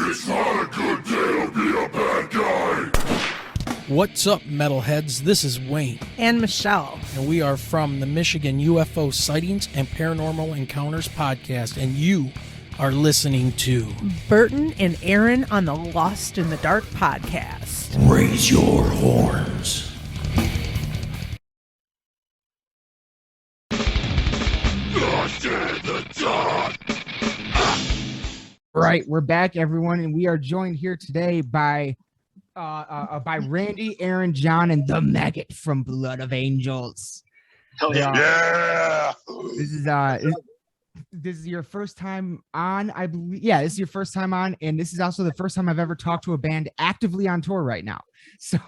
It's not a good day to be a bad guy. What's up, metalheads? This is Wayne. And Michelle. And we are from the Michigan UFO Sightings and Paranormal Encounters podcast. And you are listening to Burton and Aaron on the Lost in the Dark podcast. Raise your horns. Lost in the dark. Right, we're back, everyone, and we are joined here today by Randy, Aaron, John, and the Maggot from Blood of Angels. Hell yeah! Yeah. This is your first time on, I believe. Yeah, this is your first time on, and this is also the first time I've ever talked to a band actively on tour right now. So.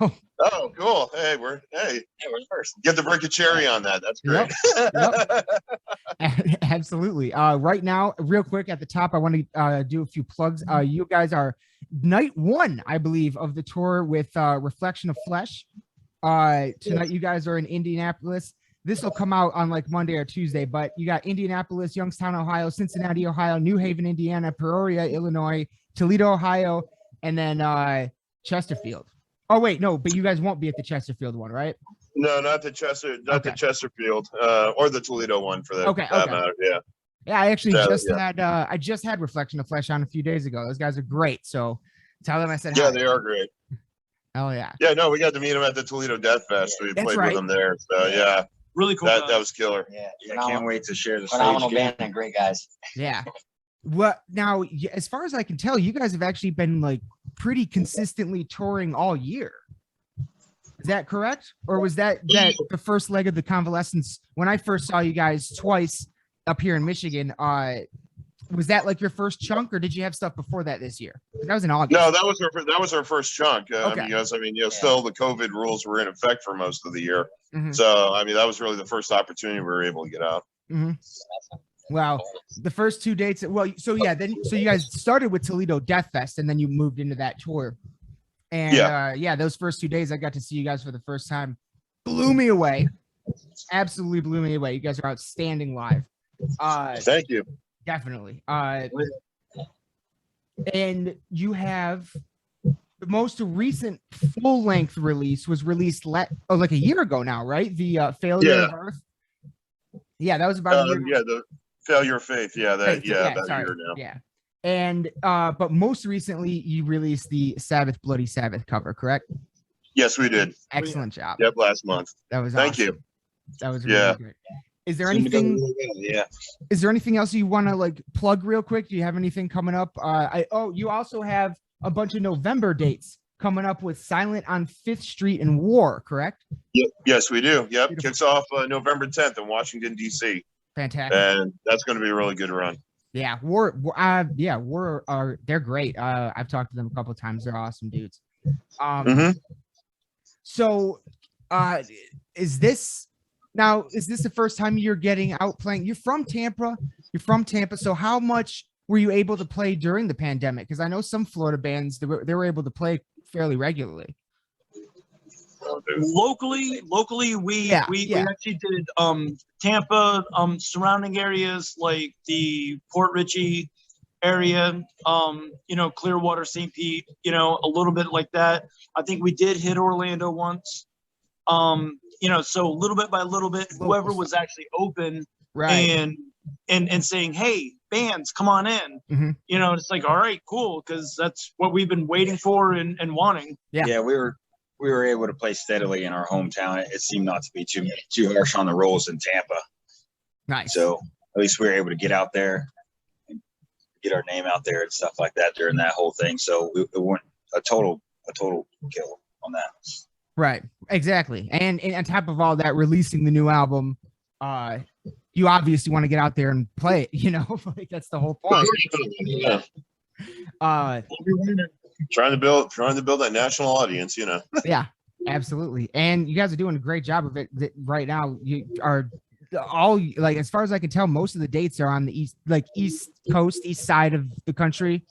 Oh, cool! Hey, we're the first. Get the break a cherry on that. That's great. Yep. Absolutely. Right now, real quick at the top, I want to do a few plugs. You guys are night one, I believe, of the tour with Reflection of Flesh. Tonight, you guys are in Indianapolis. This will come out on like Monday or Tuesday, but you got Indianapolis, Youngstown, Ohio, Cincinnati, Ohio, New Haven, Indiana, Peoria, Illinois, Toledo, Ohio, and then Chesterfield. Oh wait, no, but you guys won't be at the Chesterfield one, right? No, not the the Chesterfield, or the Toledo one for that matter. Yeah. Yeah, I actually just had Reflection of Flesh on a few days ago. Those guys are great. So tell them I said hi. Yeah, they are great. Oh yeah. Yeah, no, we got to meet them at the Toledo Death Fest. We played with them there. So yeah. Really cool. That was killer. Yeah, I can't wait to share the stage. phenomenal band and great guys. Yeah. Well, now, as far as I can tell, you guys have actually been like pretty consistently touring all year. Is that correct? Or was that the first leg of the convalescence? When I first saw you guys twice up here in Michigan, was that like your first chunk, or did you have stuff before that this year? That was in August. No, that was our first chunk. Okay. Because still the COVID rules were in effect for most of the year. Mm-hmm. So that was really the first opportunity we were able to get out. Mm-hmm. Wow, the first two dates. Well, so you guys started with Toledo Death Fest, and then you moved into that tour. And those first 2 days, I got to see you guys for the first time. Blew me away, absolutely blew me away. You guys are outstanding live. Thank you. Definitely. And you have the most recent full length release was released like a year ago now, right? The Failure of Earth. Yeah, that was about a year. Yeah, the Failure of Faith. Yeah, about a year now. Yeah. And but most recently you released the Sabbath Bloody Sabbath cover, correct? Yes, we did. Excellent job. Yep, last month. That was Thank awesome. you. That was really great. Is there anything? Is there anything else you want to like plug real quick? Do you have anything coming up? You also have a bunch of November dates coming up with Silent on 5th Street and War, correct? Yes, we do. Yep, Beautiful. Kicks off November 10th in Washington D.C. Fantastic. And that's going to be a really good run. Yeah, they're great. I've talked to them a couple of times. They're awesome dudes. So, is this the first time you're getting out playing? You're from Tampa. So how much were you able to play during the pandemic? Because I know some Florida bands they were able to play fairly regularly. Locally, we actually did Tampa, surrounding areas like the Port Richey area, Clearwater, St. Pete, a little bit like that. I think we did hit Orlando once. So little bit by little bit, whoever was actually open, right, and saying, hey, bands, come on in. Mm-hmm. It's like, all right, cool, because that's what we've been waiting for and wanting. Yeah, we were able to play steadily in our hometown. It seemed not to be too harsh on the rolls in Tampa. Nice. So at least we were able to get out there and get our name out there and stuff like that during that whole thing. So it went a total kill on that. Right. Exactly. And on top of all that, releasing the new album, you obviously want to get out there and play it, like that's the whole point. Yeah. Trying to build that national audience, Yeah, absolutely. And you guys are doing a great job of it right now. You are all, like, as far as I can tell, most of the dates are on the east coast, east side of the country.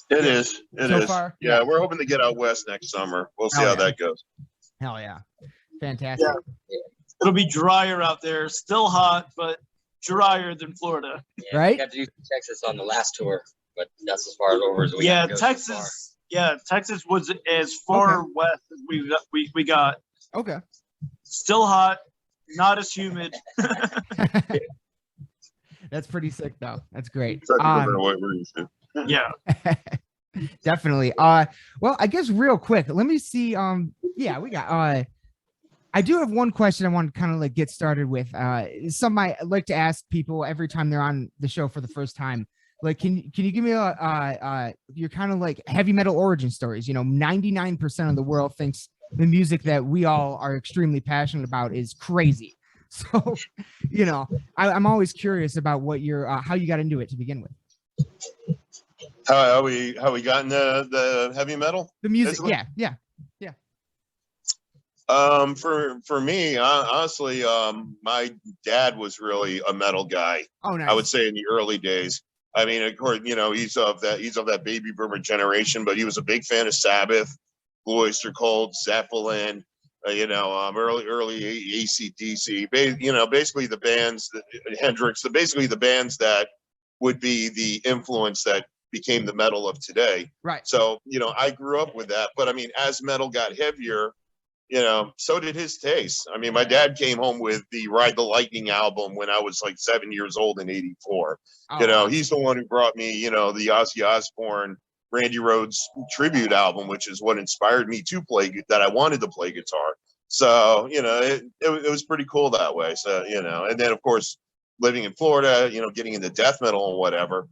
It is. So far? Yeah, we're hoping to get out west next summer. We'll see how that goes. Hell yeah. Fantastic. Yeah. It'll be drier out there, still hot, but drier than Florida. Yeah, right? We got to do Texas on the last tour. but that's as far over as we yeah, go Texas. So far. Yeah, Texas was as far west as we got. Okay. Still hot, not as humid. That's pretty sick though. That's great. Yeah. Definitely. Well, I guess real quick, let me see. Yeah, we got I do have one question I want to kind of like get started with. Something I like to ask people every time they're on the show for the first time. Like, can you give me your kind of like heavy metal origin stories? 99% of the world thinks the music that we all are extremely passionate about is crazy. So, I'm always curious about what your how you got into it to begin with. How we got into the heavy metal? The music, yeah. For me, honestly, my dad was really a metal guy. Oh, nice. I would say in the early days. I mean, of course, he's of that baby boomer generation, but he was a big fan of Sabbath, Blue Oyster Cult, Zeppelin, early AC/DC. Basically the bands, Hendrix, basically the bands that would be the influence that became the metal of today. Right. So, I grew up with that, but I mean, as metal got heavier, so did his taste. I mean, my dad came home with the Ride the Lightning album when I was like 7 years old in '84. Oh, He's the one who brought me, the Ozzy Osbourne, Randy Rhoads tribute album, which is what inspired me to that I wanted to play guitar. So, it was pretty cool that way. So, and then of course, living in Florida, getting into death metal and whatever,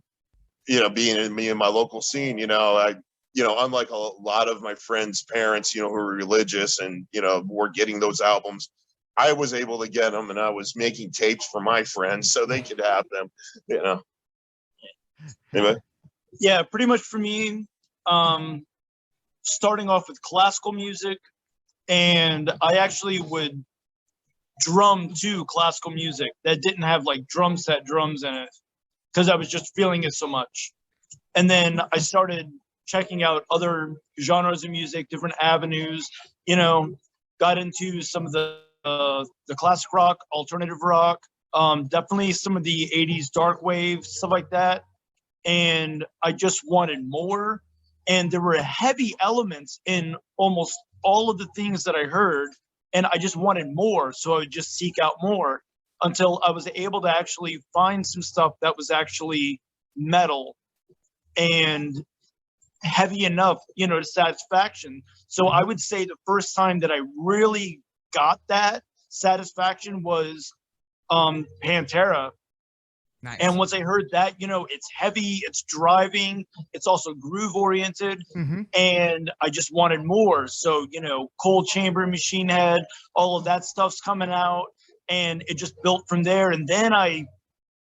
being in my local scene, unlike a lot of my friends' parents, who were religious and, were getting those albums, I was able to get them, and I was making tapes for my friends so they could have them, Anyway. Yeah, pretty much for me, starting off with classical music, and I actually would drum to classical music that didn't have like drum set drums in it because I was just feeling it so much. And then I started checking out other genres of music, different avenues, got into some of the classic rock, alternative rock, definitely some of the 80s dark wave, stuff like that. And I just wanted more. And there were heavy elements in almost all of the things that I heard. And I just wanted more. So I would just seek out more until I was able to actually find some stuff that was actually metal and heavy enough, to satisfaction. So I would say the first time that I really got that satisfaction was Pantera. Nice. And once I heard that, it's heavy, it's driving, it's also groove oriented, and I just wanted more. So, Cold Chamber, Machine Head, all of that stuff's coming out, and it just built from there. And then I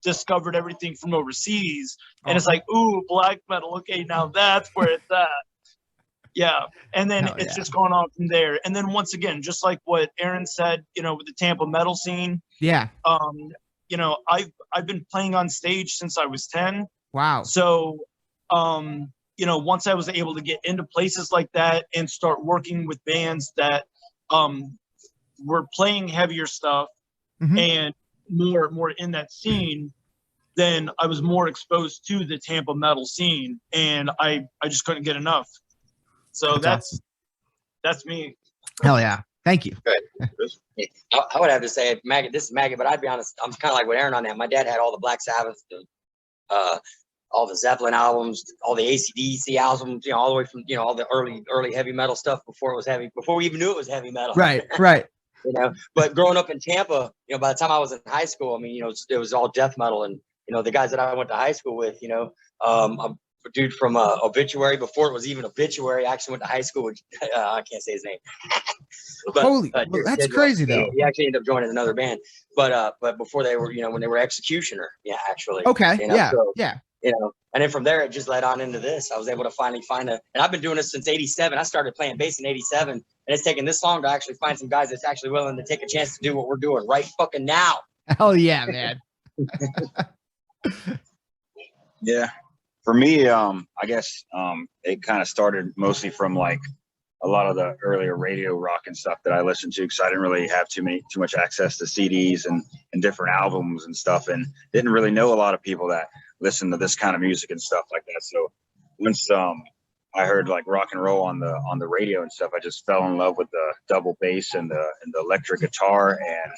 discovered everything from overseas, and it's like, ooh, black metal. Okay, now that's where it's at. Yeah, and then it's just going on from there. And then once again, just like what Aaron said, with the Tampa metal scene. Yeah. I've been playing on stage since I was 10. Wow. So, once I was able to get into places like that and start working with bands that were playing heavier stuff and more in that scene, then I was more exposed to the Tampa metal scene, and I just couldn't get enough. So that's me. Hell yeah. Thank you. I would have to say, Maggot, this is Maggot, but I'd be honest, I'm kind of like with Aaron on that. My dad had all the Black Sabbath, all the Zeppelin albums, all the AC/DC albums, all the way from, all the early heavy metal stuff before we even knew it was heavy metal. Right. But growing up in Tampa, by the time I was in high school, I mean, it was all death metal, and the guys that I went to high school with, a dude from Obituary, before it was even Obituary, I actually went to high school with, I can't say his name. Well, that's crazy though. He actually ended up joining another band, but before they were, when they were Executioner, actually. Okay. And then from there it just led on into this. I was able to finally find and I've been doing this since '87. I started playing bass in '87, and it's taken this long to actually find some guys that's actually willing to take a chance to do what we're doing right fucking now. Hell yeah, man. Yeah. For me, I guess it kind of started mostly from like a lot of the earlier radio rock and stuff that I listened to, because I didn't really have too much access to CDs and different albums and stuff, and didn't really know a lot of people that listen to this kind of music and stuff like that. So once I heard like rock and roll on the radio and stuff, I just fell in love with the double bass and the electric guitar. And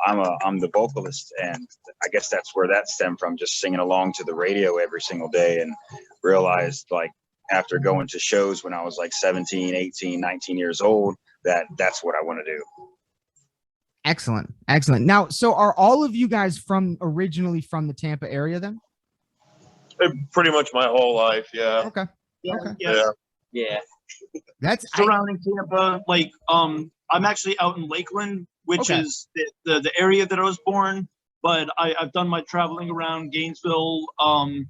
I'm the vocalist, and I guess that's where that stemmed from, just singing along to the radio every single day, and realized like after going to shows when I was like 17, 18, 19 years old, that's what I want to do. Excellent. Now, so are all of you guys originally from the Tampa area then? Pretty much my whole life. Yeah. Okay. Yeah. Okay. Yeah. That's Surrounding Tampa, like I'm actually out in Lakeland, which is the area that I was born. But I've done my traveling around Gainesville, Palm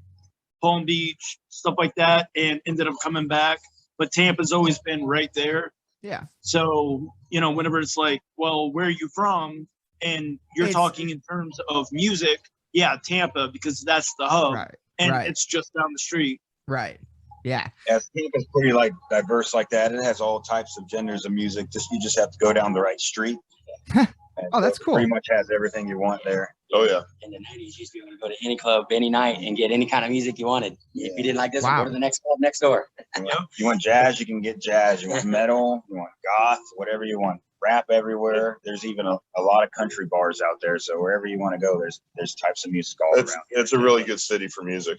Beach, stuff like that, and ended up coming back. But Tampa's always been right there. Yeah. So, whenever it's like, well, where are you from? And you're talking in terms of music, yeah, Tampa, because that's the hub. Right. And it's just down the street. Right. Yeah. Tampa's pretty like diverse like that. It has all types of genders of music. You just have to go down the right street. Oh, that's cool. Pretty much has everything you want there. Oh yeah. In the 90s, you used to be able to go to any club any night and get any kind of music you wanted. If you didn't like this, go to the next club next door. You want jazz, you can get jazz. You want metal, you want goth, whatever you want. Rap everywhere. There's even a lot of country bars out there. So wherever you want to go, there's types of music all around. It's a really good city for music.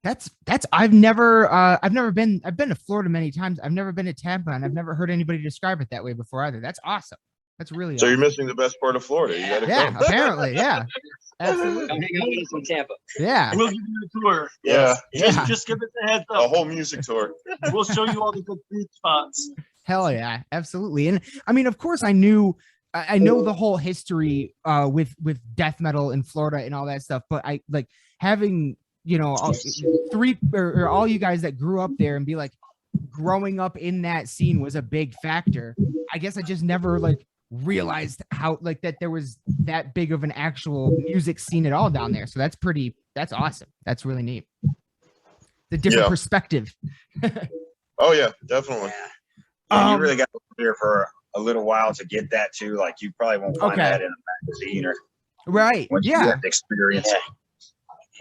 I've been to Florida many times. I've never been to Tampa, and I've never heard anybody describe it that way before either. That's awesome. That's really so awesome. You're missing the best part of Florida. You gotta come. Apparently, yeah. Absolutely. Come hang out with us in Tampa. Yeah. We'll give you a tour. Yeah. Just give us a heads up. A whole music tour. We'll show you all the good food spots. Hell yeah, absolutely. And I mean, of course, I know the whole history with death metal in Florida and all that stuff, but I like having all you guys that grew up there and be like growing up in that scene was a big factor. I guess I just never like realized how like that there was that big of an actual music scene at all down there. So that's awesome. That's really neat. The different perspective. Oh yeah, definitely. You really got to be here for a little while to get that too. Like you probably won't find that in a magazine or once you have the experience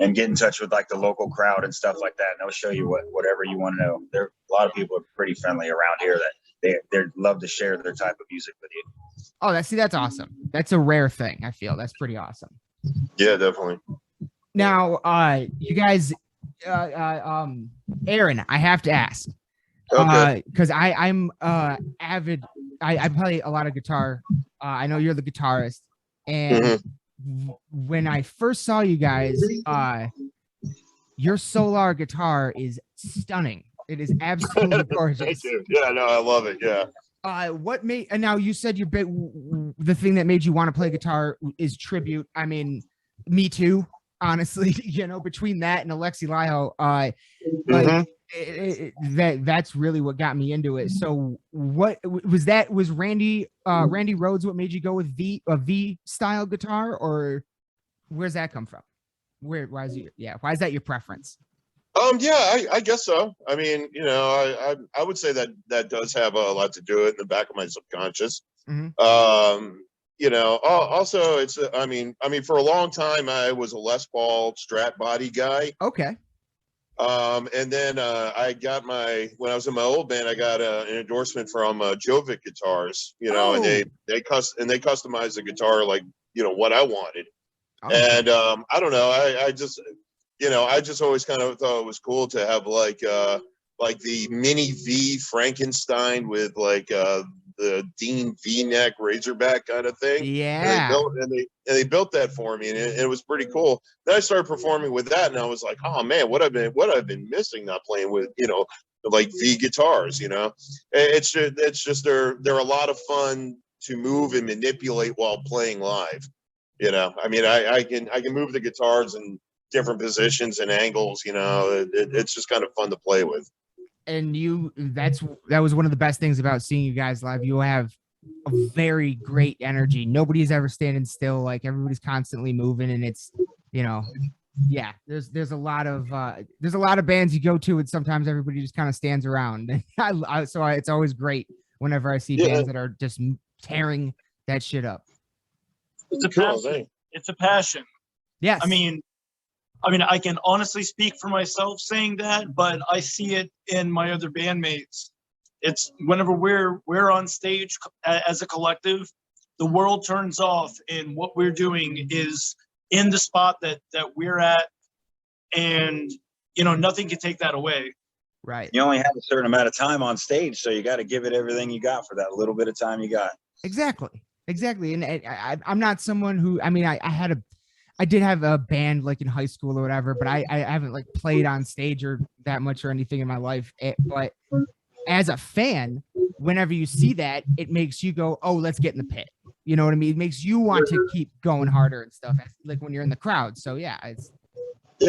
and get in touch with like the local crowd and stuff like that, and they'll show you whatever you want to know. There a lot of people are pretty friendly around here that they love to share their type of music with you. Oh, that's awesome. That's a rare thing. I feel that's pretty awesome. Yeah, definitely. Now, you guys, Aaron, I have to ask, because I'm avid. I play a lot of guitar. I know you're the guitarist, and when I first saw you guys, your solar guitar is stunning. It is absolutely gorgeous. Thank you. Yeah, no, I love it. Yeah. What made, and now you said the thing that made you want to play guitar is tribute. I mean, me too, honestly, between that and Alexi Laiho, that's really what got me into it. So what was that? Was Randy Rhoads what made you go with a V style guitar, or where's that come from? Why is that your preference? I guess so. I mean, I would say that does have a lot to do with it in the back of my subconscious. Also it's, I mean, for a long time, I was a Les Paul Strat body guy. Okay. And then I got when I was in my old band, I got an endorsement from Jovic Guitars, and they customized the guitar like, what I wanted. And I don't know, I just always kind of thought it was cool to have like the mini V Frankenstein with like the Dean V-neck Razorback kind of thing. Yeah. And they built that for me, and it was pretty cool. Then I started performing with that, and I was like, oh man, what I've been missing not playing with, like V guitars. It's just they're a lot of fun to move and manipulate while playing live. I mean, I can move the guitars in different positions and angles. It's just kind of fun to play with. And that was one of the best things about seeing you guys live. You have a very great energy. Nobody's ever standing still. Like everybody's constantly moving, and it's, there's a lot of bands you go to, and sometimes everybody just kind of stands around. So it's always great whenever I see bands that are just tearing that shit up. It's a passion. It's a passion. Yes. I mean, I mean, I can honestly speak for myself saying that, but I see it in my other bandmates. It's whenever we're on stage as a collective, the world turns off, and what we're doing is in the spot that we're at, and nothing can take that away. Right. You only have a certain amount of time on stage, so you got to give it everything you got for that little bit of time you got. Exactly. And I'm not someone who, I mean, I did have a band like in high school or whatever, but I haven't like played on stage or that much or anything in my life. But as a fan, whenever you see that, it makes you go, oh, let's get in the pit. You know what I mean? It makes you want to keep going harder and stuff, like when you're in the crowd. So yeah,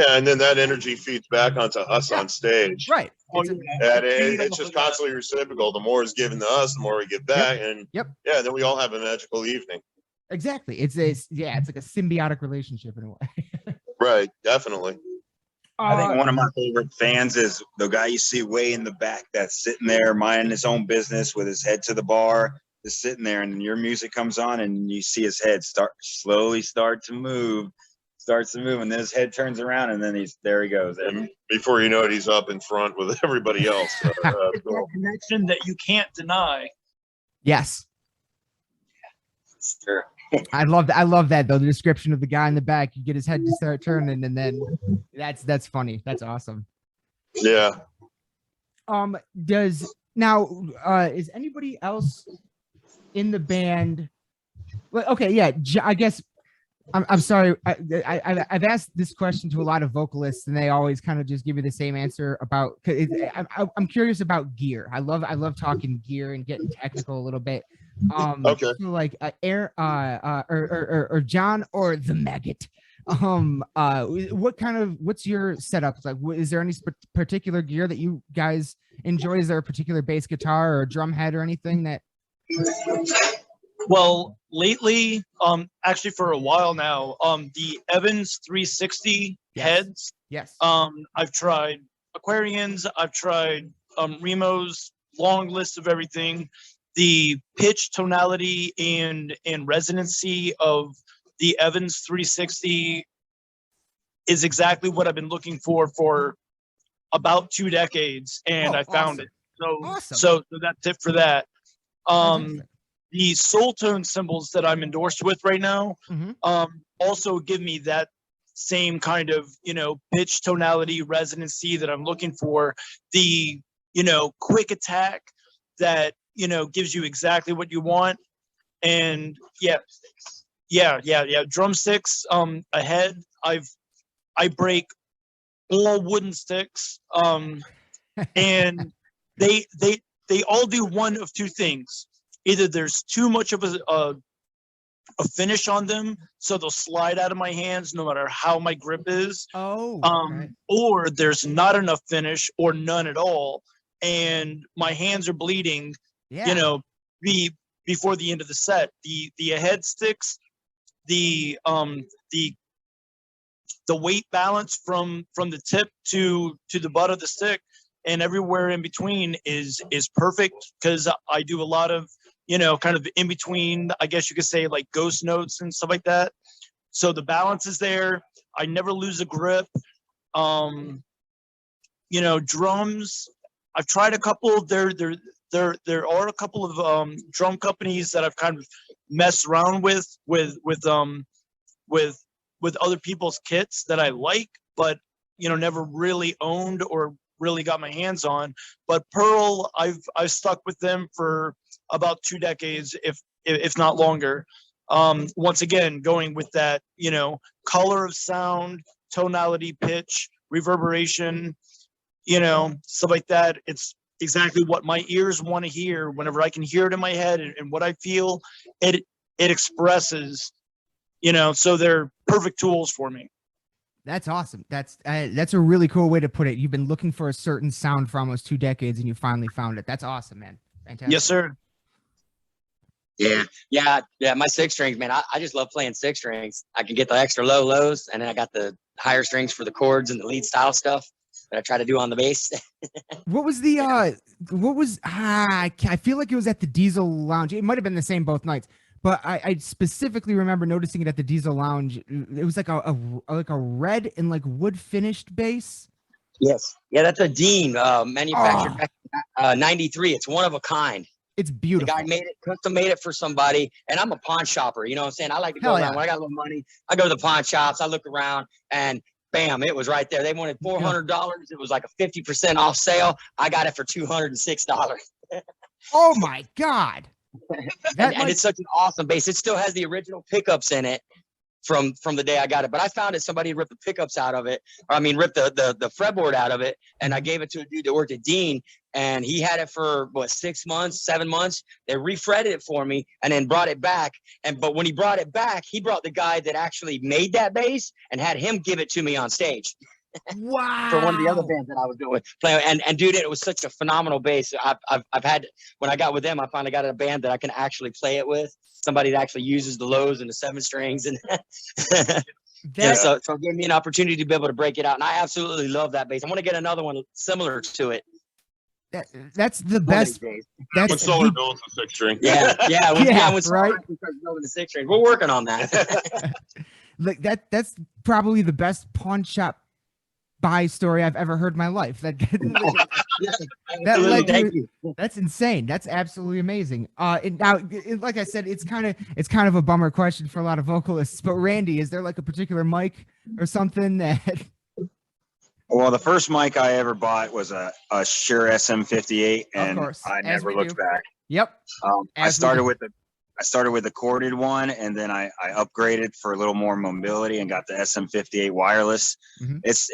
and then that energy feeds back onto us on stage. Right. It's just constantly reciprocal. The more is given to us, the more we give back. And then we all have a magical evening. Exactly. It's like a symbiotic relationship in a way. Right. Definitely. I think one of my favorite fans is the guy you see way in the back that's sitting there minding his own business with his head to the bar, just sitting there, and your music comes on and you see his head slowly start to move, and then his head turns around, and then there he goes. And before you know it, he's up in front with everybody else. That connection that you can't deny. Yes. Sure. I love that though. The description of the guy in the back, you get his head to start turning, and then that's funny. That's awesome. Yeah. Is anybody else in the band? Well, okay, yeah. I guess I'm sorry. I've asked this question to a lot of vocalists, and they always kind of just give you the same answer about. I'm curious about gear. I love talking gear and getting technical a little bit. Okay. So like or John or the Maggot. What's your setup like? Is there any particular gear that you guys enjoy? Is there a particular bass guitar or drum head or anything that? Well, lately, actually for a while now, the Evans 360 heads. Yes. I've tried Aquarians. I've tried Remos. Long list of everything. The pitch, tonality, and resonancy of the Evans 360 is exactly what I've been looking for about 2 decades, and I found it. So that's it for that. The soul tone cymbals that I'm endorsed with right now, also give me that same kind of, pitch, tonality, resonancy that I'm looking for. The, quick attack that, gives you exactly what you want. And drumsticks, ahead. I break all wooden sticks. And they all do one of two things. Either there's too much of a finish on them, so they'll slide out of my hands no matter how my grip is. Or there's not enough finish or none at all, and my hands are bleeding. Before the end of the set. The ahead sticks, the weight balance from the tip to the butt of the stick and everywhere in between is perfect, because I do a lot of kind of in between, I guess you could say, like ghost notes and stuff like that. So the balance is there. I never lose a grip. Drums, I've tried a couple. There are a couple of drum companies that I've kind of messed around with other people's kits that I like, but never really owned or really got my hands on. But Pearl, I've stuck with them for about 2 decades, if not longer. Once again, going with that, color of sound, tonality, pitch, reverberation, stuff like that. It's exactly what my ears want to hear. Whenever I can hear it in my head and what I feel, it expresses, so they're perfect tools for me. That's awesome. That's a really cool way to put it. You've been looking for a certain sound for almost 2 decades and you finally found it. That's awesome, man. Fantastic. Yes, sir. Yeah. My 6 strings, man. I just love playing 6 strings. I can get the extra lows, and then I got the higher strings for the chords and the lead style stuff that I try to do on the bass. What was I feel like it was at the Diesel Lounge. It might've been the same both nights, but I specifically remember noticing it at the Diesel Lounge. It was like a red and like wood finished bass. Yes. Yeah, that's a Dean manufactured back in 93. It's one of a kind. It's beautiful. The guy made it, custom made it for somebody. And I'm a pawn shopper. You know what I'm saying? I like to go around when I got a little money. I go to the pawn shops. I look around and bam, it was right there. They wanted $400. It was like a 50% off sale. I got it for $206. Oh my God. And it's such an awesome bass. It still has the original pickups in it from the day I got it. But I found it, somebody ripped the pickups out of it. Or I mean, ripped the fretboard out of it. And I gave it to a dude that worked at Dean. And he had it for what, 6 months, 7 months. They refretted it for me and then brought it back. But when he brought it back, he brought the guy that actually made that bass and had him give it to me on stage. Wow. For one of the other bands that I was doing, playing, and dude, it was such a phenomenal bass. I've had, when I got with them, I finally got a band that I can actually play it with. Somebody that actually uses the lows and the 7 strings, and so it gave me an opportunity to be able to break it out. And I absolutely love that bass. I want to get another one similar to it. That's the best. When Solar builds a 6 string. Yeah, when Solar right. starts building the 6 string, we're working on that. Like that's probably the best pawn shop buy story I've ever heard in my life. That's insane. That's absolutely amazing. Like I said, it's kind of a bummer question for a lot of vocalists. But Randy, is there like a particular mic or something that? Well, the first mic I ever bought was a Shure SM58, and I never looked back. Yep. I started with the corded one, and then I upgraded for a little more mobility and got the SM58 wireless. Mm-hmm. It's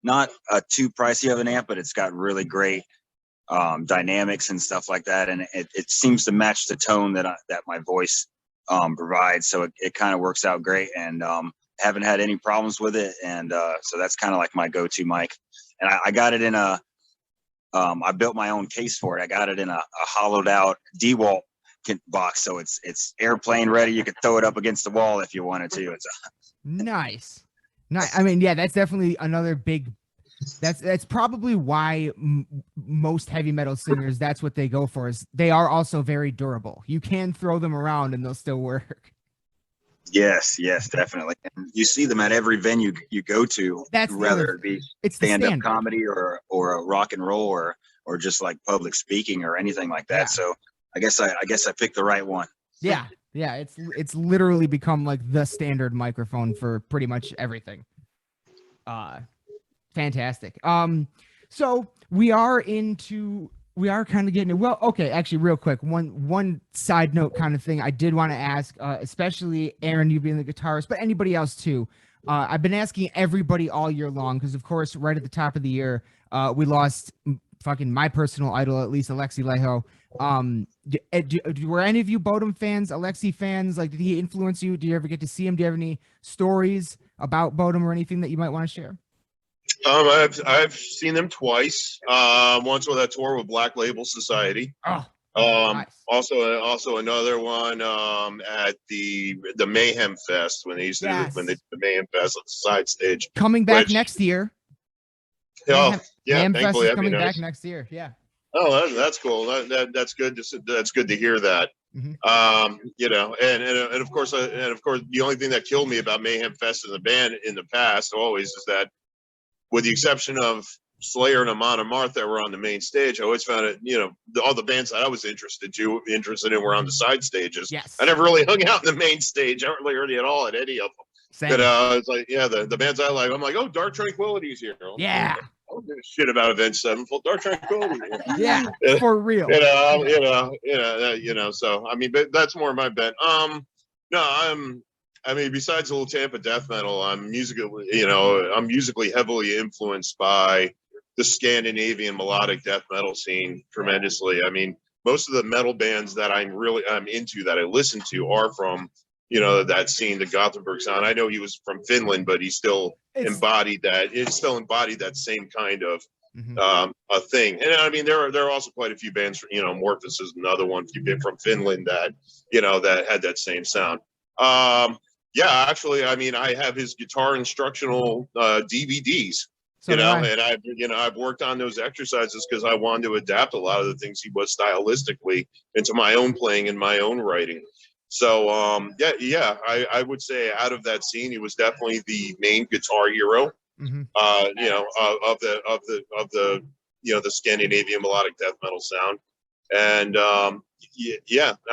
not too pricey of an amp, but it's got really great dynamics and stuff like that, and it seems to match the tone that my voice provides. So it kind of works out great, and haven't had any problems with it. And so that's kind of like my go-to mic. And I got it in I built my own case for it. I got it in a hollowed out DeWalt box, so it's airplane ready. You could throw it up against the wall if you wanted to. It's nice. I mean, yeah, that's definitely another big. That's probably why most heavy metal singers, that's what they go for. Is they are also very durable. You can throw them around and they'll still work. Yes, definitely. And you see them at every venue you go to. That's whether it be it's stand-up comedy or a rock and roll or just like public speaking or anything like that. Yeah. So I guess I picked the right one. Yeah. Yeah, it's literally become like the standard microphone for pretty much everything. Fantastic. So we are kind of getting it. Well, okay, actually real quick, one side note kind of thing I did want to ask, especially Aaron, you being the guitarist, but anybody else too. I've been asking everybody all year long, because of course, right at the top of the year, we lost fucking my personal idol, at least Alexi Laiho. Were any of you Bodum fans, Alexi fans? Like, did he influence you? Do you ever get to see him? Do you have any stories about Bodum or anything that you might want to share? I've seen them twice. Once with that tour with Black Label Society. Nice. Also another one at the Mayhem Fest when they used to do the Mayhem Fest on the side stage. Coming back next year. Mayhem Fest is coming back next year. Yeah. Oh, that's cool. That's good. That's good to hear that. Mm-hmm. And of course, the only thing that killed me about Mayhem Fest in the band in the past always is that, with the exception of Slayer and Amon Amarth that were on the main stage, I always found it, all the bands that I was interested in were on the side stages. Yes. I never really hung out in the main stage. I don't really heard at all at any of them. Same. But it's like, the bands I like, I'm like, oh, Dark Tranquility's here. Yeah. I don't give a shit about Avenged Sevenfold. Dark Tranquility. Yeah, for real. So I mean, but that's more my bent. Besides a little Tampa death metal, I'm musically heavily influenced by the Scandinavian melodic death metal scene tremendously. I mean, most of the metal bands that I'm into, that I listen to, are from that scene, the Gothenburg sound. I know he was from Finland, but he still embodied that. It still embodied that same kind of a thing. And I mean, there are also quite a few bands. Morphus is another one from Finland that that had that same sound. Actually, I mean, I have his guitar instructional DVDs. So and I've worked on those exercises because I wanted to adapt a lot of the things he was stylistically into my own playing and my own writing. So I would say out of that scene, he was definitely the main guitar hero. Mhm. Of the the Scandinavian melodic death metal sound, and I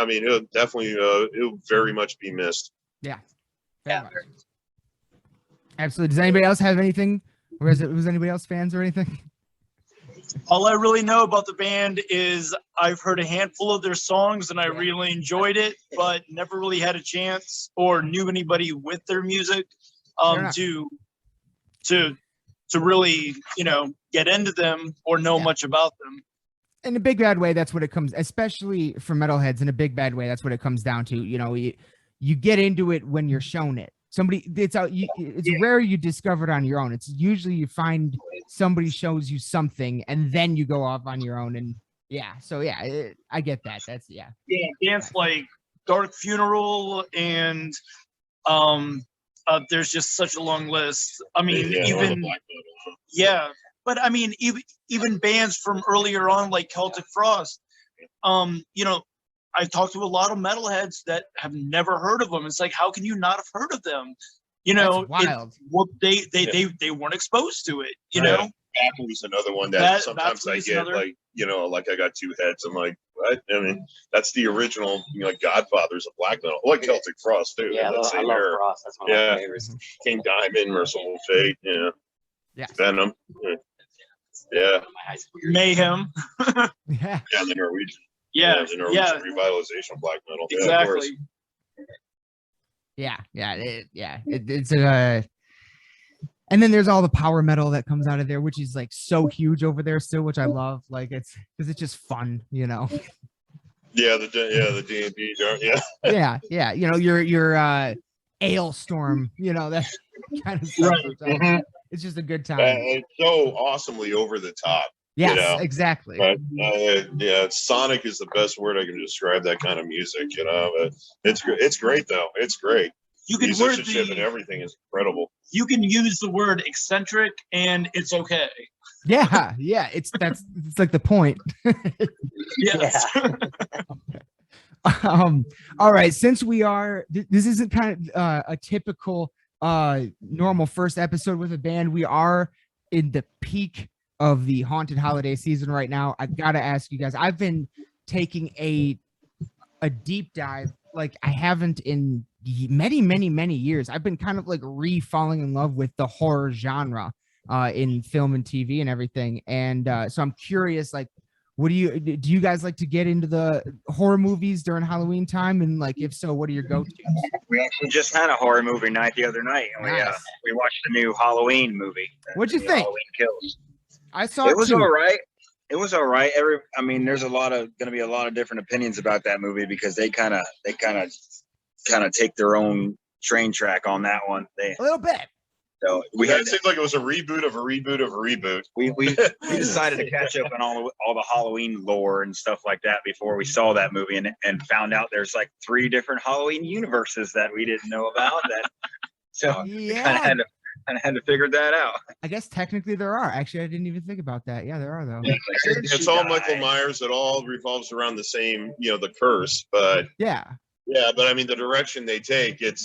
mean, it'll definitely it'll very much be missed. Yeah. Very much. Absolutely. Does anybody else have anything, or was anybody else fans or anything? All I really know about the band is I've heard a handful of their songs and I really enjoyed it, but never really had a chance or knew anybody with their music to really, get into them or know much about them. In a big bad way, that's what it comes, especially for metalheads. In a big bad way, that's what it comes down to. You get into it when you're shown it. It's rare you discover it on your own. It's usually you find somebody shows you something and then you go off on your own. And I get that. Bands like Dark Funeral and there's just such a long list. I mean, but I mean, even bands from earlier on, like Celtic Frost, I talked to a lot of metalheads that have never heard of them. It's like, how can you not have heard of them? That's wild. They weren't exposed to it, know? Apple's another one that sometimes I get like I got two heads. I'm like, what? I mean, that's the original, Godfathers of black metal, like Celtic Frost too. Yeah, I love Frost. That's one of my favorites. King Diamond, Merciful Fate, Venom, Mayhem. the Norwegian. The Norwegian revitalization of black metal. Exactly. It's and then there's all the power metal that comes out of there, which is like so huge over there still, which I love. Like it's just fun, Yeah, the D&D, your Ailstorm, that kind of stuff. Right. It's just a good time. It's so awesomely over the top. Yes, exactly. But, sonic is the best word I can describe that kind of music. It's great though. It's great. You can musicianship and everything is incredible. You can use the word eccentric and it's okay. Yeah, it's like the point. Yes. All right, since this isn't kind of a typical normal first episode with a band, we are in the peak of the haunted holiday season right now. I gotta ask you guys, I've been taking a deep dive like I haven't in many years. I've been kind of like falling in love with the horror genre in film and TV and everything. And so I'm curious, like, do you guys like to get into the horror movies during Halloween time? And like, if so, what are your go-tos? We actually just had a horror movie night the other night, and we watched the new Halloween movie. What'd you think? Halloween Kills. I saw it. It was all right. It was all right. There's going to be a lot of different opinions about that movie because they kind of take their own train track on that one. A little bit. So it seemed like it was a reboot of a reboot of a reboot. We decided to catch up on all the Halloween lore and stuff like that before we saw that movie and found out there's like 3 different Halloween universes that we didn't know about. We kind of had to figure that out. I guess technically there are. Actually, I didn't even think about that. Yeah, there are though. It's all Michael Myers. It all revolves around the same, the curse. But but I mean, the direction they take, it's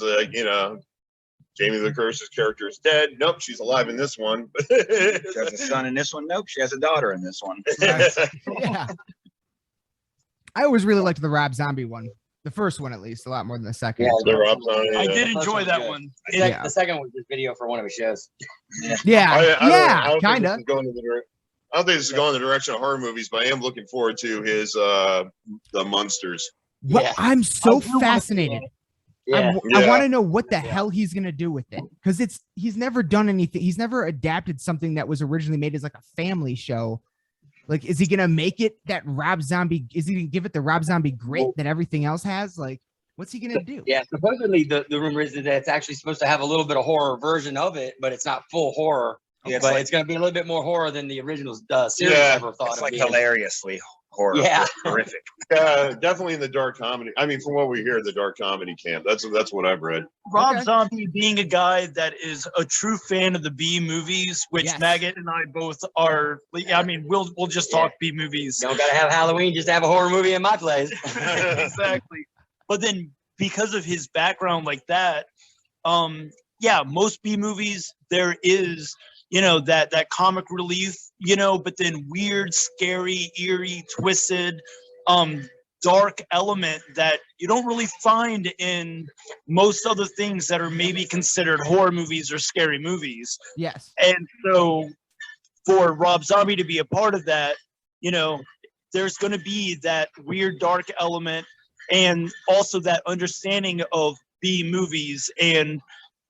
Jamie the Curse's character is dead. Nope, she's alive in this one. She has a son in this one. Nope, she has a daughter in this one. Right. Yeah. I always really liked the Rob Zombie one. The first one, at least, a lot more than the second. The Rob Zombie. I did enjoy that one. The second one was just video for one of his shows. Yeah, kind of. I don't think this is going in the direction of horror movies, but I am looking forward to his The Munsters. Well, I'm so fascinated. I want to know what the hell he's gonna do with it, because he's never done anything. He's never adapted something that was originally made as like a family show. Like, is he gonna make it that Rob Zombie? Is he gonna give it the Rob Zombie grit that everything else has? Like, what's he gonna do? Yeah, supposedly the rumor is that it's actually supposed to have a little bit of horror version of it, but it's not full horror. Yeah, but it's gonna be a little bit more horror than the original series ever thought. It's like hilariously horror. Yeah, horrific. Definitely in the dark comedy. I mean, from what we hear, the dark comedy camp. That's what I've read. Rob Zombie being a guy that is a true fan of the B movies, which Maggot and I both are. I mean, we'll just talk B movies. Don't gotta have Halloween, just have a horror movie in my place. Exactly. But then because of his background like that, yeah, most B movies, there is, you know, that comic relief, you know, but then weird, scary, eerie, twisted, dark element that you don't really find in most other things that are maybe considered horror movies or scary movies. Yes. And so for Rob Zombie to be a part of that, you know, there's going to be that weird dark element and also that understanding of B movies, and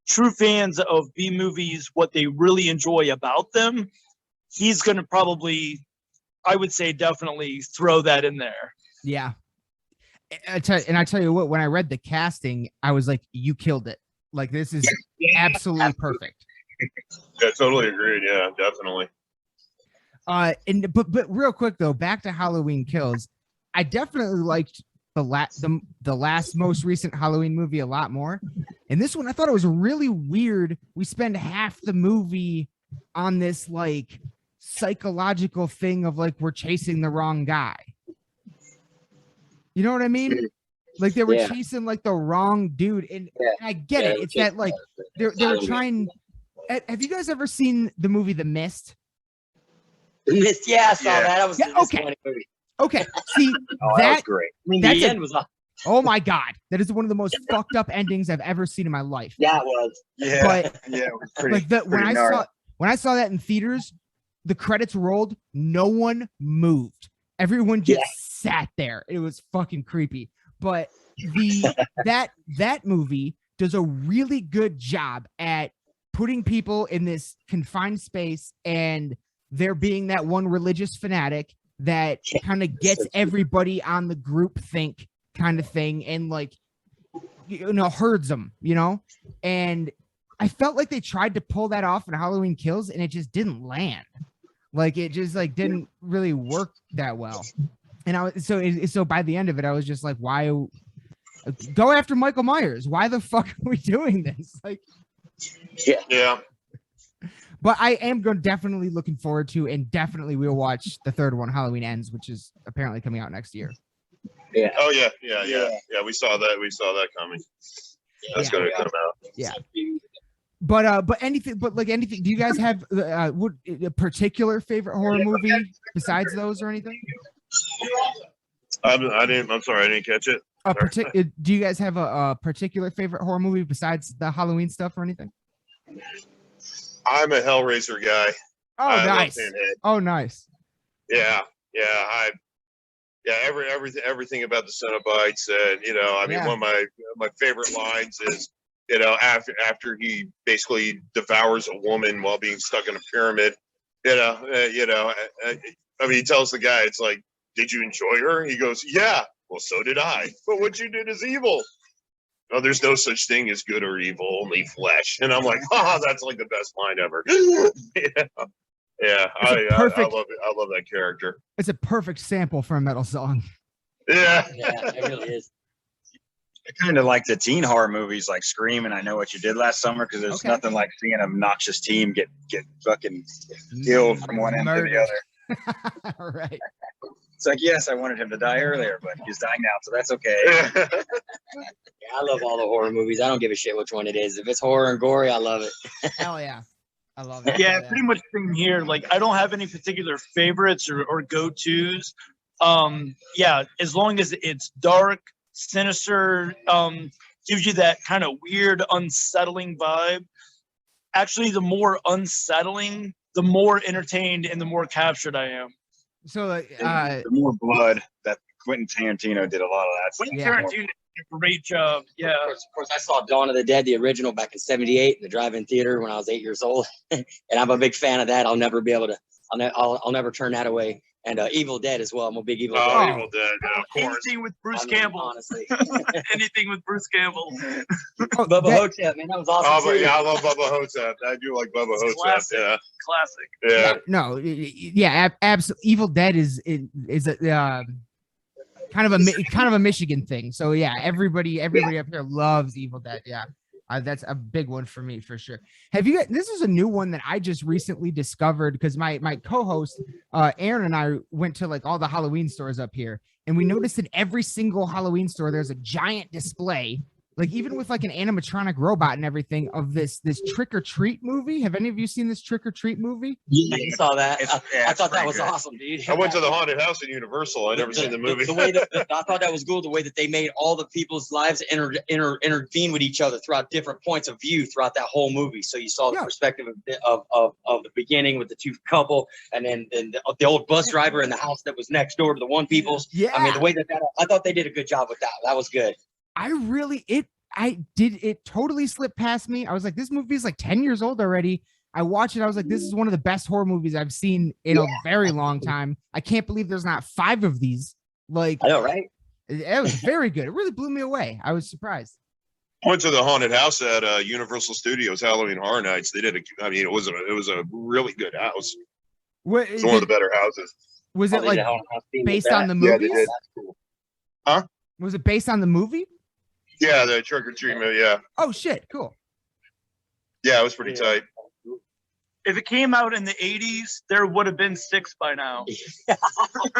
true fans of B movies, what they really enjoy about them. He's going to probably, I would say, definitely throw that in there. Yeah. I tell you what, when I read the casting, I was like, you killed it. Like, this is absolutely perfect. Yeah, totally agreed. Yeah, definitely. But real quick though, back to Halloween Kills. I definitely liked the last most recent Halloween movie a lot more. And this one, I thought it was really weird. We spend half the movie on this like psychological thing of like, we're chasing the wrong guy. You know what I mean? Like they were chasing like the wrong dude. And I get it. It's that like they were trying. Have you guys ever seen the movie The Mist? The Mist, yeah, I saw that. That was a okay. Movie. Okay. See, that was great. I mean, the end was oh my God. That is one of the most fucked up endings I've ever seen in my life. Yeah, it was. Yeah. But yeah, it was pretty, like when I saw that in theaters, the credits rolled, no one moved. Everyone just sat there. It was fucking creepy. But that movie does a really good job at putting people in this confined space and there being that one religious fanatic that kind of gets everybody on the group think kind of thing and like, you know, herds them, you know? And I felt like they tried to pull that off in Halloween Kills and it just didn't land. Like it just like didn't really work that well. And I was so by the end of it, I was just like, why go after Michael Myers? Why the fuck are we doing this? Like, yeah. But I am definitely looking forward to, and definitely we'll watch the third one, Halloween Ends, which is apparently coming out next year. Yeah. Oh yeah. We saw that coming. That's going to come out. Yeah. But anything. Do you guys have a particular favorite horror movie besides those or anything? I'm sorry, I didn't catch it. Do you guys have a particular favorite horror movie besides the Halloween stuff or anything? I'm a Hellraiser guy. Oh, nice. Oh, nice. Yeah. Everything about the Cenobites, and you know, I mean, one of my favorite lines is, you know, after he basically devours a woman while being stuck in a pyramid. I mean, he tells the guy, it's like, did you enjoy her? He goes, yeah. Well, so did I. But what you did is evil. No, there's no such thing as good or evil, only flesh. And I'm like, that's like the best line ever. I love it. I love that character. It's a perfect sample for a metal song. Yeah, it really is. I kind of like the teen horror movies like Scream and I Know What You Did Last Summer, because there's nothing like seeing an obnoxious teen get fucking killed from one end to the other. All right. It's like, yes, I wanted him to die earlier, but he's dying now, so that's okay. I love all the horror movies. I don't give a shit which one it is. If it's horror and gory, I love it. Hell yeah. I love it. Yeah, pretty much same here. Like, I don't have any particular favorites or go-tos. As long as it's dark, sinister, gives you that kind of weird, unsettling vibe. Actually, the more unsettling, the more entertained and the more captured I am. So, the more blood that Quentin Tarantino did a lot of that. Quentin Tarantino did a great job. Yeah. Of course, I saw Dawn of the Dead, the original, back in '78 in the drive-in theater when I was 8 years old, and I'm a big fan of that. I'll never be able to. I'll never turn that away. And Evil Dead as well. I'm a big Evil Dead. Oh, Evil Dead, yeah, of course. Anything with Bruce Campbell. Honestly. Anything with Bruce Campbell. Bubba Hotep, man, that was awesome. I love Bubba Hotep. I do like Bubba Hotep. Classic. Yeah. Classic. Yeah. Absolutely. Evil Dead is a kind of a Michigan thing. So yeah, everybody up here loves Evil Dead. Yeah, That's a big one for me for sure. Have you? This is a new one that I just recently discovered because my co-host Aaron and I went to like all the Halloween stores up here, and we noticed in every single Halloween store there's a giant display, like even with like an animatronic robot and everything, of this Trick or Treat movie. Have any of you seen this Trick or Treat movie? Yeah, I saw that. I thought that was good. Awesome, dude. I went to the haunted house at Universal. I never seen the movie. The way that I thought that was cool, the way that they made all the people's lives intervene with each other throughout different points of view throughout that whole movie. So you saw the perspective of the beginning with the two couple, and then the old bus driver in the house that was next door to the one people's. Yeah. I mean, the way that I thought they did a good job with that. That was good. It totally slipped past me. I was like, this movie is like 10 years old already. I watched it. I was like, this is one of the best horror movies I've seen in a very long time. I can't believe there's not 5 of these. Like, I know, right? It was very good. It really blew me away. I was surprised. I went to the haunted house at Universal Studios Halloween Horror Nights. They did it was a really good house. It's one of the better houses. Was it like based on the movies? Yeah, they did. Huh? Was it based on the movie? Yeah, the Trick or Treat movie. Yeah. Oh shit! Cool. Yeah, it was pretty tight. If it came out in the 80s, there would have been 6 by now.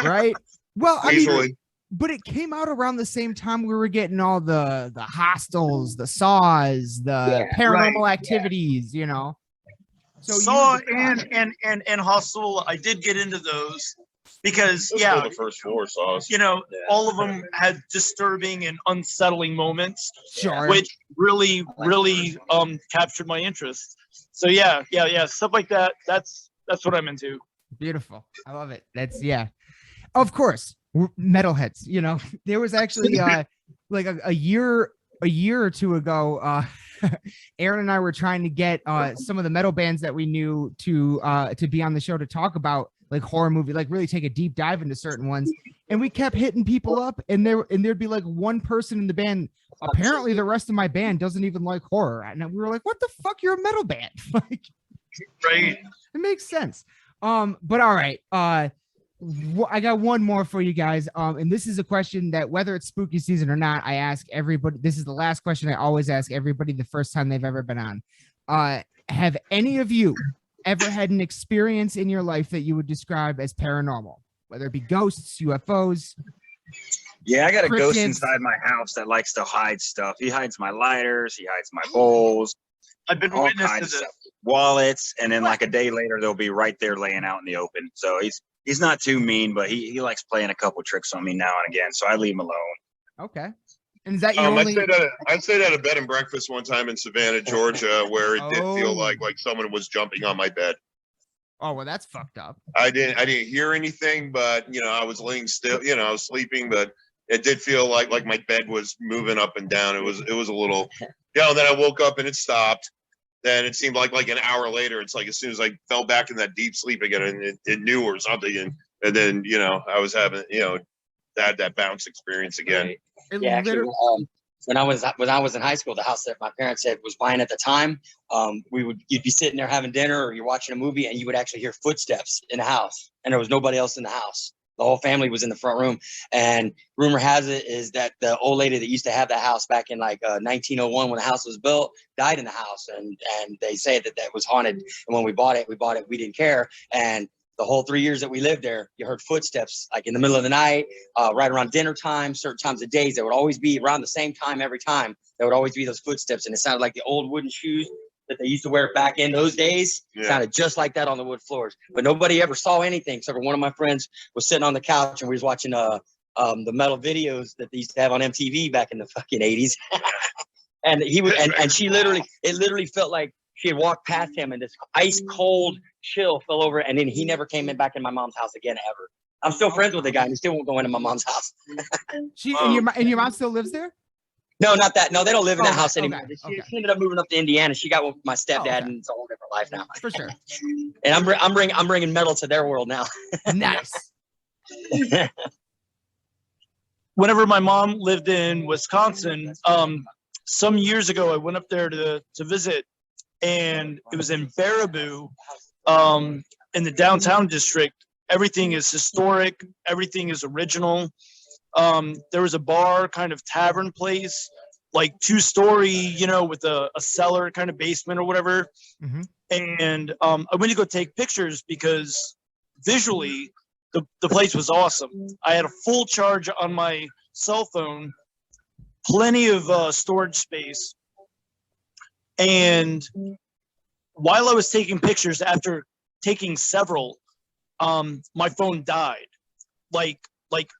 Right. Well, I Easily. mean, but it came out around the same time we were getting all the Hostels, the Saws, the Paranormal Activities. You know. So Saw and Hostel, I did get into those. Because the first 4 Saws. All of them had disturbing and unsettling moments, Sure. which really captured my interest. So yeah, stuff like that. That's what I'm into. Beautiful. I love it. That's of course, we're metalheads. There was actually like a year or two ago, Aaron and I were trying to get some of the metal bands that we knew to be on the show to talk about like horror movie, like really take a deep dive into certain ones. And we kept hitting people up, and there'd be like one person in the band. Apparently the rest of my band doesn't even like horror. And we were like, what the fuck? You're a metal band. Like, right. It makes sense. But all right. I got one more for you guys. And this is a question that whether it's spooky season or not, I ask everybody. This is the last question I always ask everybody the first time they've ever been on. Have any of you ever had an experience in your life that you would describe as paranormal, whether it be ghosts, UFOs? Yeah, I got a ghost cryptids? inside my house that likes to hide stuff. He hides my lighters, he hides my bowls, I've been all witness to kinds of this. stuff. Wallets, and then like a day later they'll be right there laying out in the open. So he's not too mean, but he likes playing a couple tricks on me now and again. So I leave him alone. Okay. And is that your I only? stayed at a bed and breakfast one time in Savannah, Georgia, where it did feel like someone was jumping on my bed. Oh, well, that's fucked up. I didn't hear anything, but I was laying still. I was sleeping, but it did feel like my bed was moving up and down. It was a little. And then I woke up and it stopped. Then it seemed like an hour later, it's like as soon as I fell back in that deep sleep again, and it knew or something, and then I was having that bounce experience again. It Yeah, actually, literally- when I was in high school, the house that my parents was buying at the time, you'd be sitting there having dinner or you're watching a movie, and you would actually hear footsteps in the house, and there was nobody else in the house. The whole family was in the front room, and rumor has it is that the old lady that used to have the house back in 1901 when the house was built died in the house, and they say that was haunted. And when we bought it, we didn't care, and the whole 3 years that we lived there, you heard footsteps like in the middle of the night, right around dinner time, certain times of days. There would always be around the same time every time. There would always be those footsteps, and it sounded like the old wooden shoes that they used to wear back in those days. Yeah. Sounded just like that on the wood floors. But nobody ever saw anything. Except for one of my friends was sitting on the couch, and we was watching the metal videos that they used to have on MTV back in the fucking 80s. And he would, and she it literally felt like she had walked past him, and this ice cold chill fell over, and then he never came back in my mom's house again ever. I'm still friends with the guy, and he still won't go into my mom's house. and your mom still lives there? No, not that. No, they don't live in that house okay, anymore. okay. She ended up moving up to Indiana. She got with my stepdad, okay. and it's a whole different life now. For sure. And I'm bringing metal to their world now. Nice. Whenever my mom lived in Wisconsin, some years ago, I went up there to visit, and it was in Baraboo, in the downtown district. Everything is historic. Everything is original. There was a bar, kind of tavern place like 2-story, you know, with a cellar kind of basement or whatever. Mm-hmm. And I went to go take pictures because visually the place was awesome. I had a full charge on my cell phone, plenty of storage space. And while I was taking pictures, after taking several, my phone died, like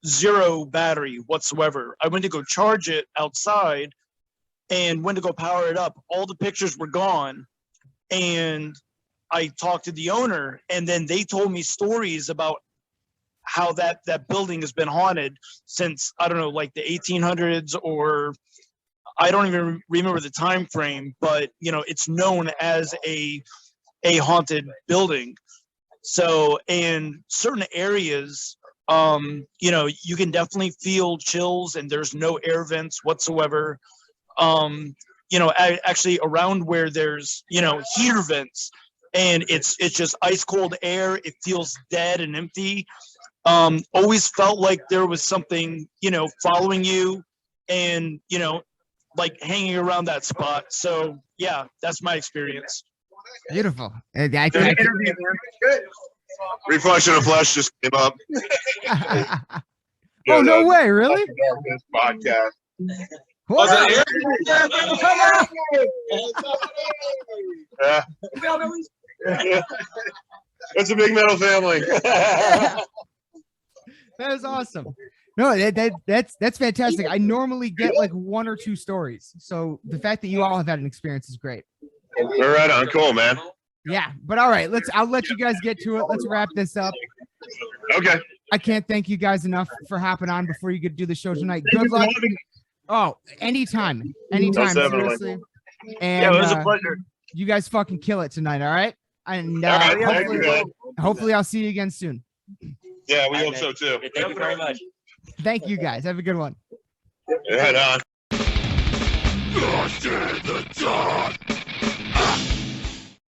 zero battery whatsoever. I went to go charge it outside and went to go power it up. All the pictures were gone. And I talked to the owner, and then they told me stories about how that building has been haunted since, I don't know, like the 1800s, or I don't even remember the time frame, but you know, it's known as a haunted building. So in certain areas, you know, you can definitely feel chills, and there's no air vents whatsoever. You know, actually around where there's, you know, heater vents, and it's just ice cold air. It feels dead and empty. Always felt like there was something, you know, following you, and you know, like hanging around that spot. So yeah, that's my experience. Beautiful. Reflection of Flesh just came up. Oh, no way, really? Podcast. What? Yeah. It's a big metal family. That is awesome. No, that's fantastic. I normally get like 1 or 2 stories. So the fact that you all have had an experience is great. We're right on. Cool, man. Yeah, but all right, I'll let you guys get to it. Let's wrap this up. Okay. I can't thank you guys enough for hopping on before you could do the show tonight. Good luck. Oh, anytime. Seriously. And Yeah, it was a pleasure. you guys fucking kill it tonight, all right? And All right, hopefully I'll see you again soon. Yeah, we hope so too. Thank you very much. Thank you guys. Have a good one. Right on. Lost in the dark.